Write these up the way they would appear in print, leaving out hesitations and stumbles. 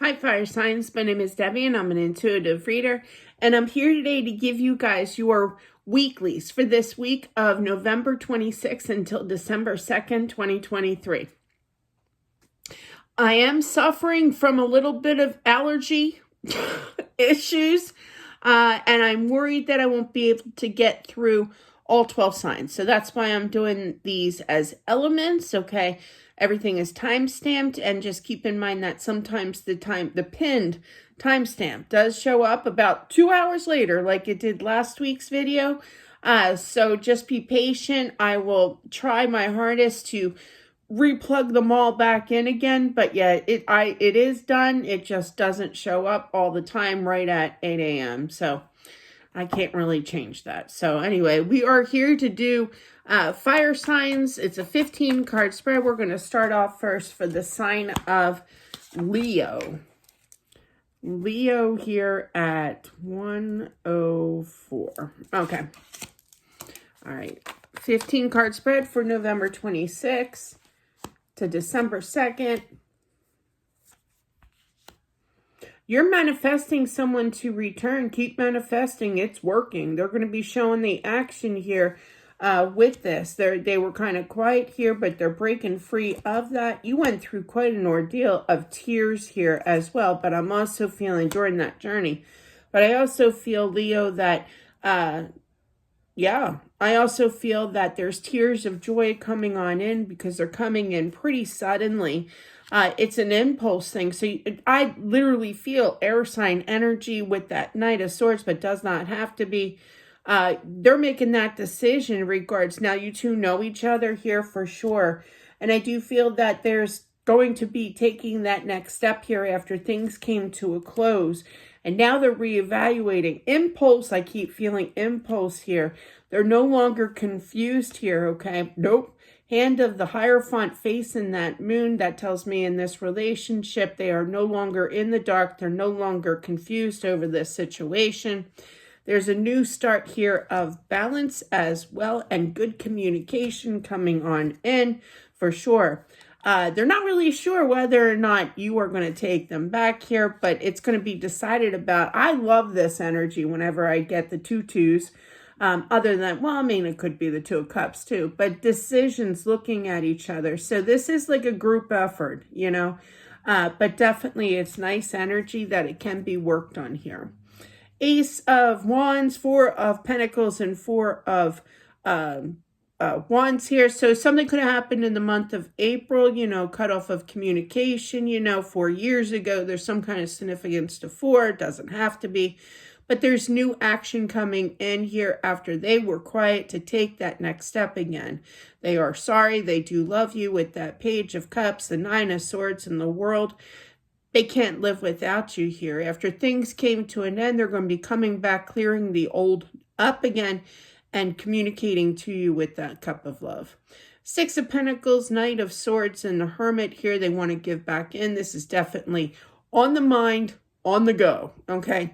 Hi, fire signs. My name is Debbie, and I'm an intuitive reader. And I'm here today to give you guys your weeklies for this week of November 26th until December 2nd, 2023. I am suffering from a little bit of allergy issues, and I'm worried that I won't be able to get through all 12 signs. So that's why I'm doing these as elements, okay? Everything is time-stamped, and just keep in mind that sometimes the pinned timestamp does show up about 2 hours later, like it did last week's video. So just be patient. I will try my hardest to replug them all back in again, but yeah, it is done. It just doesn't show up all the time right at 8 a.m. So I can't really change that. So anyway, we are here to do fire signs. It's a 15 card spread. We're going to start off first for the sign of Leo. Leo here at 104. Okay. All right. 15 card spread for November 26th to December 2nd. You're manifesting someone to return. Keep manifesting. It's working. They're going to be showing the action here with this. They were kind of quiet here, but they're breaking free of that. You went through quite an ordeal of tears here as well, but I'm also feeling during that journey. But I also feel, Leo, that, yeah, I also feel that there's tears of joy coming on in because they're coming in pretty suddenly. It's an impulse thing. So I literally feel air sign energy with that Knight of Swords, but does not have to be. They're making that decision in regards. Now, you two know each other here for sure. And I do feel that there's going to be taking that next step here after things came to a close. And now they're reevaluating. Impulse, I keep feeling impulse here. They're no longer confused here, okay? Nope. Hand of the Hierophant facing that moon, that tells me in this relationship, they are no longer in the dark. They're no longer confused over this situation. There's a new start here of balance as well, and good communication coming on in for sure. They're not really sure whether or not you are going to take them back here, but it's going to be decided about. I love this energy whenever I get the 2 2s. Other than, well, I mean, it could be the 2 of Cups too, but decisions looking at each other. So this is like a group effort, you know, but definitely it's nice energy that it can be worked on here. Ace of Wands, 4 of Pentacles, and 4 of Wands here. So something could have happened in the month of April, you know, cut off of communication, you know, 4 years ago. There's some kind of significance to 4. It doesn't have to be. But there's new action coming in here after they were quiet to take that next step again. They are sorry. They do love you with that Page of Cups, the 9 of Swords in the world. They can't live without you here. After things came to an end, they're going to be coming back, clearing the old up again and communicating to you with that cup of love. 6 of Pentacles, Knight of Swords, and the Hermit here. They want to give back in. This is definitely on the mind, on the go, okay?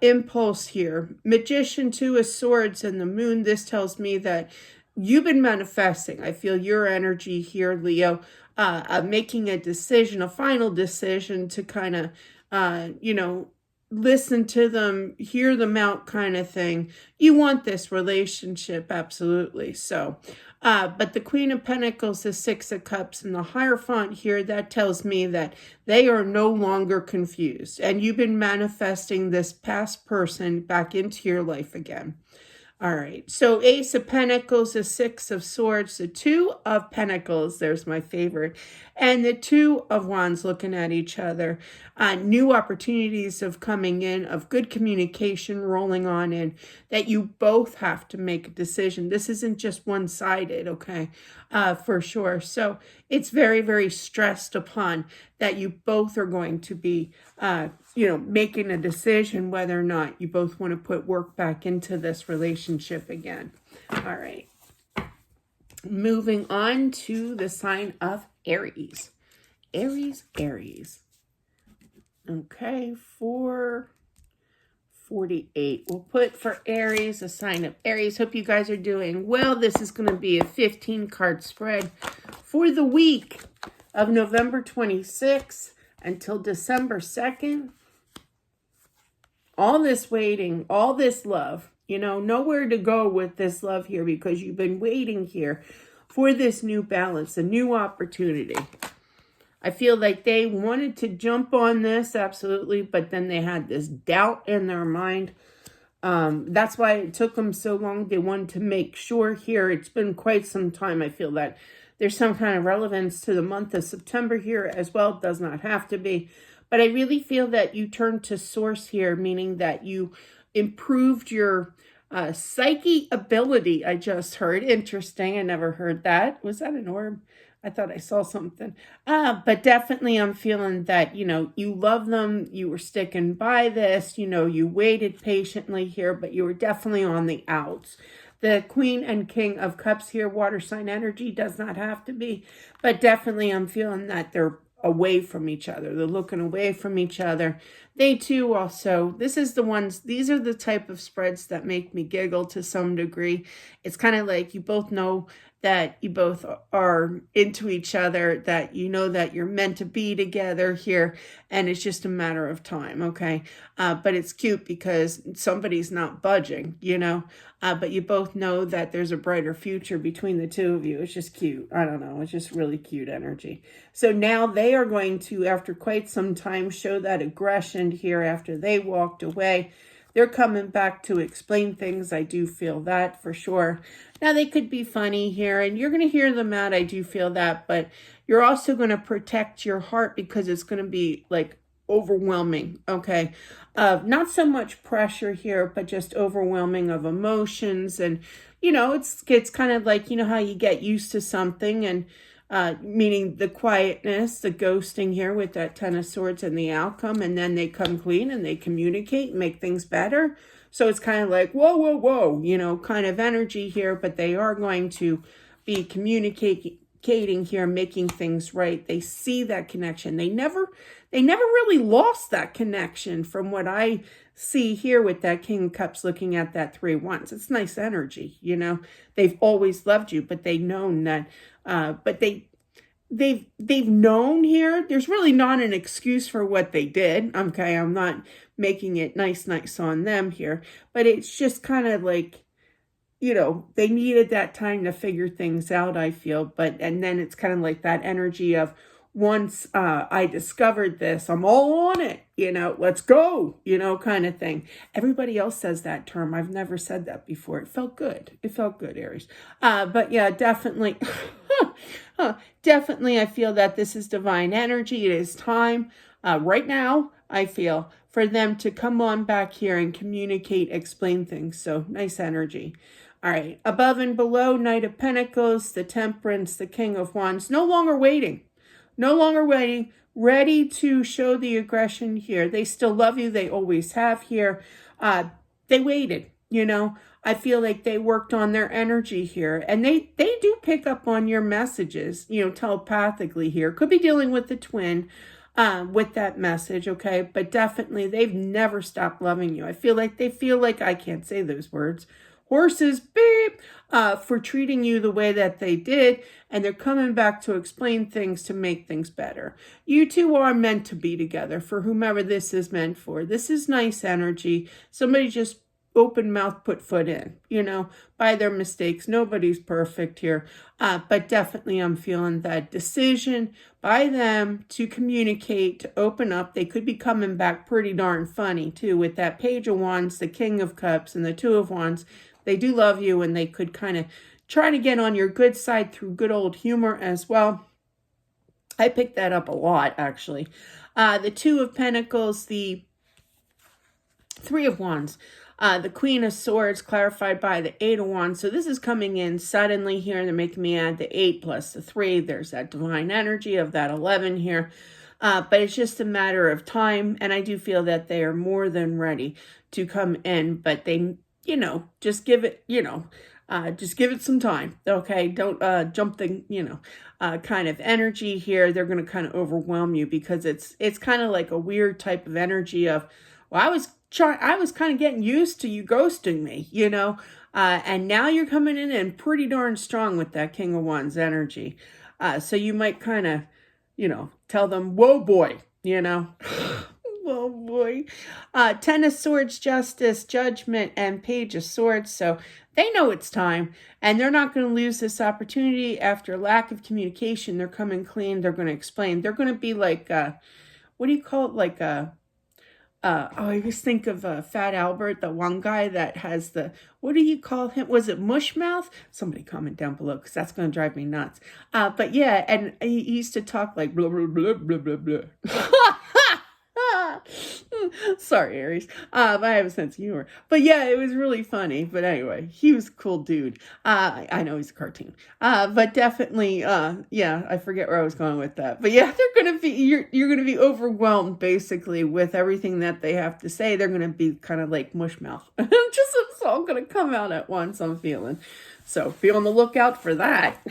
Impulse here. Magician, 2 of Swords, and the Moon. This tells me that you've been manifesting. I feel your energy here, Leo, making a decision, a final decision to kind of, you know, listen to them, hear them out kind of thing. You want this relationship, absolutely. So, but the Queen of Pentacles, the 6 of Cups, and the Hierophant here, that tells me that they are no longer confused. And you've been manifesting this past person back into your life again. All right, so Ace of Pentacles, the 6 of Swords, the 2 of Pentacles, there's my favorite, and the 2 of Wands looking at each other. New opportunities of coming in, of good communication rolling on in, that you both have to make a decision. This isn't just one-sided, okay, for sure. So it's very, very stressed upon that you both are going to be, you know, making a decision whether or not you both want to put work back into this relationship again. All right. Moving on to the sign of Aries. Aries. Okay, 448. We'll put for Aries, a sign of Aries. Hope you guys are doing well. This is going to be a 15 card spread for the week of November 26th until December 2nd. All this waiting, all this love, nowhere to go with this love here because you've been waiting here for this new balance, a new opportunity. I feel like they wanted to jump on this, absolutely, but then they had this doubt in their mind. That's why it took them so long. They wanted to make sure here. It's been quite some time. I feel that there's some kind of relevance to the month of September here as well. It does not have to be. But I really feel that you turned to source here, meaning that you improved your psyche ability. I just heard. Interesting. I never heard that. Was that an orb? I thought I saw something. But definitely I'm feeling that, you love them. You were sticking by this. You waited patiently here, but you were definitely on the outs. The Queen and King of Cups here, water sign energy, does not have to be. But definitely I'm feeling that they're away from each other. They're looking away from each other. They too also, these are the type of spreads that make me giggle to some degree. It's kind of like you both know that you both are into each other, that you know that you're meant to be together here, and it's just a matter of time, okay? But it's cute because somebody's not budging, but you both know that there's a brighter future between the two of you. It's just cute. I don't know. It's just really cute energy. So now they are going to, after quite some time, show that aggression here after they walked away. They're coming back to explain things. I do feel that for sure. Now, they could be funny here, and you're going to hear them out. I do feel that, but you're also going to protect your heart because it's going to be like overwhelming, okay? Not so much pressure here, but just overwhelming of emotions. And, it's kind of like, how you get used to something and meaning the quietness, the ghosting here with that Ten of Swords and the outcome, and then they come clean and they communicate and make things better. So it's kind of like, whoa, whoa, whoa, kind of energy here, but they are going to be communicating here, making things right. They see that connection. They never really lost that connection from what I see here with that King of Cups looking at that Three of Wands. It's nice energy, They've always loved you, but they've known that, but they've known here. There's really not an excuse for what they did. Okay, I'm not making it nice on them here, but it's just kind of like, they needed that time to figure things out, I feel. And then it's kind of like that energy of, once I discovered this, I'm all on it, let's go, kind of thing. Everybody else says that term. I've never said that before. It felt good. Aries. But yeah, definitely, definitely I feel that this is divine energy. It is time right now, I feel, for them to come on back here and communicate, explain things. So nice energy. All right, above and below, Knight of Pentacles, the Temperance, the King of Wands, no longer waiting, ready to show the aggression here. They still love you. They always have here. They waited, I feel like they worked on their energy here, and they do pick up on your messages, telepathically here. Could be dealing with the twin with that message, okay? But definitely they've never stopped loving you. I feel like I can't say those words. Horses, beep, for treating you the way that they did, and they're coming back to explain things to make things better. You two are meant to be together for whomever this is meant for. This is nice energy. Somebody just open mouth, put foot in, by their mistakes. Nobody's perfect here, but definitely I'm feeling that decision by them to communicate, to open up. They could be coming back pretty darn funny too with that Page of Wands, the King of Cups, and the Two of Wands. They do love you, and they could kind of try to get on your good side through good old humor as well. I picked that up a lot, actually. The Two of Pentacles, the Three of Wands, the Queen of Swords clarified by the Eight of Wands. So this is coming in suddenly here. They're making me add the 8 plus the 3. There's that divine energy of that 11 here. But it's just a matter of time, and I do feel that they are more than ready to come in, but they, just give it, just give it some time, okay? Don't jump the, kind of energy here. They're going to kind of overwhelm you because it's kind of like a weird type of energy of, well, I was kind of getting used to you ghosting me, and now you're coming in and pretty darn strong with that King of Wands energy. So you might kind of, tell them, whoa, boy, you know. Oh boy. Ten of Swords, Justice, Judgment, and Page of Swords. So they know it's time, and they're not going to lose this opportunity after lack of communication. They're coming clean. They're going to explain. They're going to be like, what do you call it? Like I always think of Fat Albert, the one guy that has the, what do you call him? Was it Mushmouth? Somebody comment down below because that's going to drive me nuts. But yeah, and he used to talk like blah, blah, blah, blah, blah, blah. Sorry, Aries. I have a sense of humor. But yeah, it was really funny. But anyway, he was a cool dude. I know he's a cartoon. But definitely, yeah, I forget where I was going with that. But yeah, they're gonna be you're gonna be overwhelmed basically with everything that they have to say. They're gonna be kind of like mushmouth. Just it's all gonna come out at once, I'm feeling. So be on the lookout for that.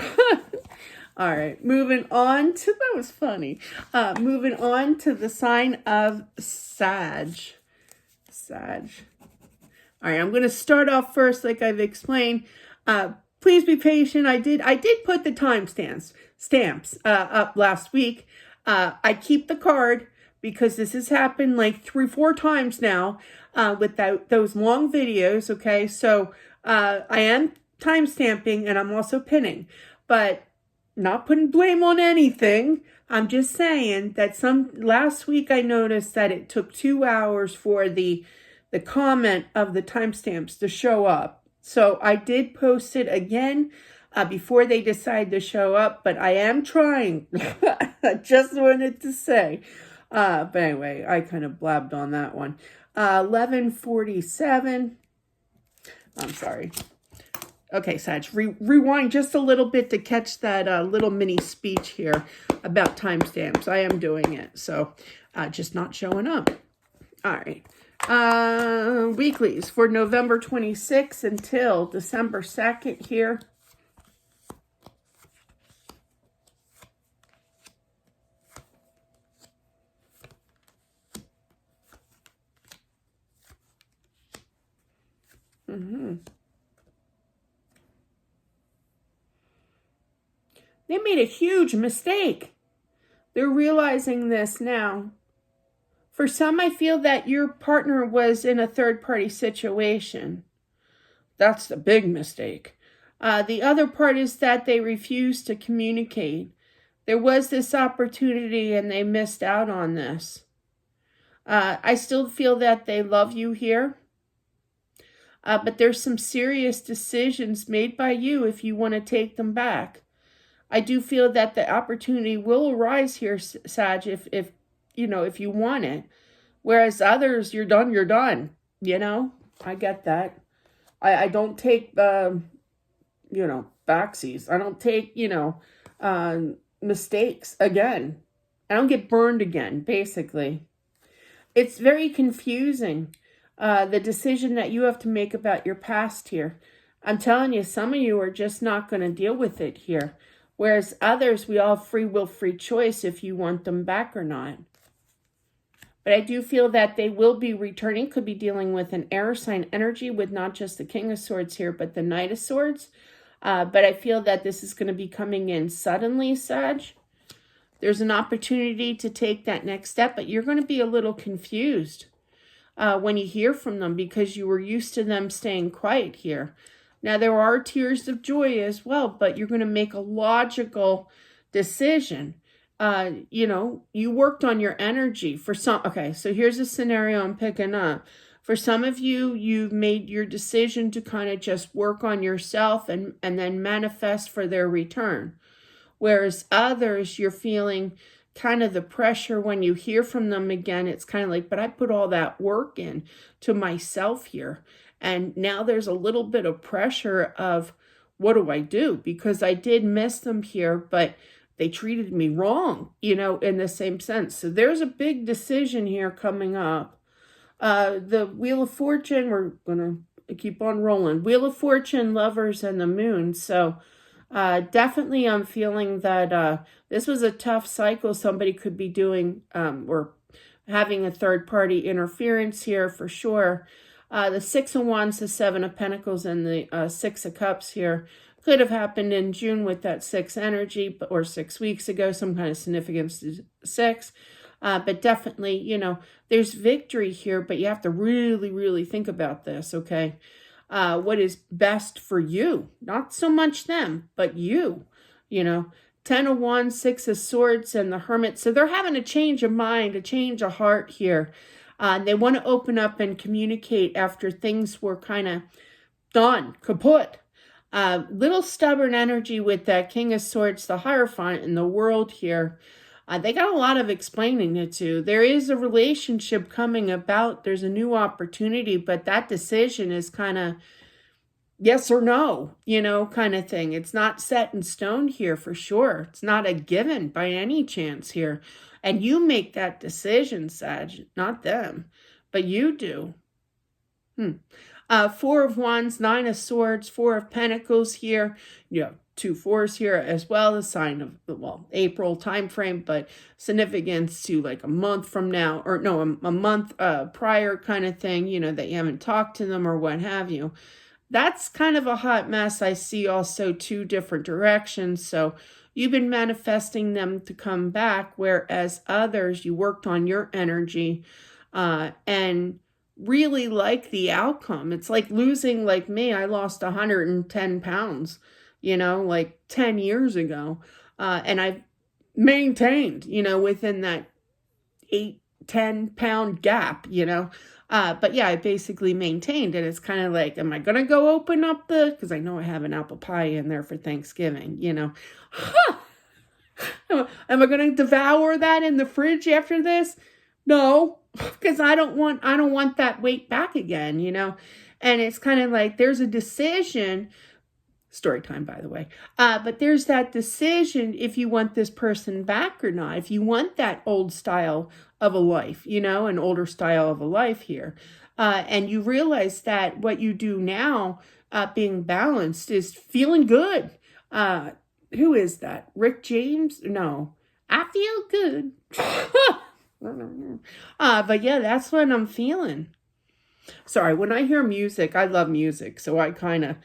All right, moving on to, that was funny. Moving on to the sign of Sag. Sag. All right, I'm going to start off first, like I've explained. Please be patient. I did put the stamps up last week. I keep the card because this has happened like 3-4 times now with those long videos. Okay, so I am time stamping and I'm also pinning, but not putting blame on anything. I'm just saying that last week I noticed that it took 2 hours for the comment of the timestamps to show up. So I did post it again before they decide to show up, but I am trying. I just wanted to say. But anyway, I kind of blabbed on that one. 11:47. I'm sorry. Okay, Sag, rewind just a little bit to catch that little mini speech here about timestamps. I am doing it, so just not showing up. All right. Weeklies for November 26th until December 2nd here. They made a huge mistake. They're realizing this now. For some, I feel that your partner was in a third-party situation. That's the big mistake. The other part is that they refused to communicate. There was this opportunity and they missed out on this. I still feel that they love you here. But there's some serious decisions made by you if you want to take them back. I do feel that the opportunity will arise here, Sag, if you want it. Whereas others, you're done, you know? I get that. I don't take, backsies. I don't take, mistakes again. I don't get burned again, basically. It's very confusing, the decision that you have to make about your past here. I'm telling you, some of you are just not going to deal with it here. Whereas others, we all have free will, free choice if you want them back or not. But I do feel that they will be returning, could be dealing with an air sign energy with not just the King of Swords here, but the Knight of Swords. But I feel that this is going to be coming in suddenly, Sag. There's an opportunity to take that next step, but you're going to be a little confused when you hear from them because you were used to them staying quiet here. Now, there are tears of joy as well, but you're going to make a logical decision. You worked on your energy for some. Okay, so here's a scenario I'm picking up. For some of you, you've made your decision to kind of just work on yourself and then manifest for their return. Whereas others, you're feeling kind of the pressure when you hear from them again. It's kind of like, but I put all that work in to myself here. And now there's a little bit of pressure of, what do I do? Because I did miss them here, but they treated me wrong, in the same sense. So there's a big decision here coming up. The Wheel of Fortune, we're going to keep on rolling. Wheel of Fortune, Lovers, and the Moon. So definitely I'm feeling that this was a tough cycle somebody could be doing or having a third-party interference here for sure. The Six of Wands, the Seven of Pentacles, and the Six of Cups here could have happened in June with that 6 energy, or 6 weeks ago, some kind of significance to 6. But definitely, there's victory here, but you have to really, really think about this, okay? What is best for you, not so much them, but you know, 10 of Wands, 6 of Swords, and the Hermit. So they're having a change of mind, a change of heart here. They want to open up and communicate after things were kind of done, kaput. Little stubborn energy with that King of Swords, the Hierophant in the World here. They got a lot of explaining to do. There is a relationship coming about. There's a new opportunity, but that decision is kind of yes or no, kind of thing. It's not set in stone here for sure. It's not a given by any chance here. And you make that decision, Sag, not them, but you do. 4 of Wands, 9 of Swords, 4 of Pentacles here. You have 2 4s here as well, a sign of, April time frame, but significance to like a month from now, or no, a month prior kind of thing, that you haven't talked to them or what have you. That's kind of a hot mess. I see also 2 different directions. So you've been manifesting them to come back, whereas others, you worked on your energy and really like the outcome. It's like losing, like me, I lost 110 pounds, like 10 years ago. And I've maintained, within that 8-10 pound gap, but yeah, I basically maintained, and it's kind of like, am I going to go open up because I know I have an apple pie in there for Thanksgiving, Am I going to devour that in the fridge after this? No, because I don't want that weight back again, and it's kind of like, there's a decision, story time, by the way, but there's that decision if you want this person back or not, if you want that old style of a life, an older style of a life here, and you realize that what you do now, being balanced, is feeling good. Who is that? Rick James? No, I feel good. But yeah, that's what I'm feeling. Sorry, when I hear music, I love music, so I kind of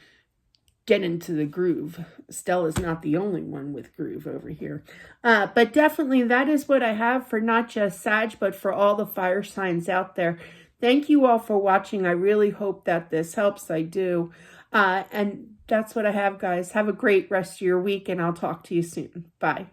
get into the groove. Stella's not the only one with groove over here. But definitely that is what I have for not just Sag, but for all the fire signs out there. Thank you all for watching. I really hope that this helps. I do. And that's what I have, guys. Have a great rest of your week, and I'll talk to you soon. Bye.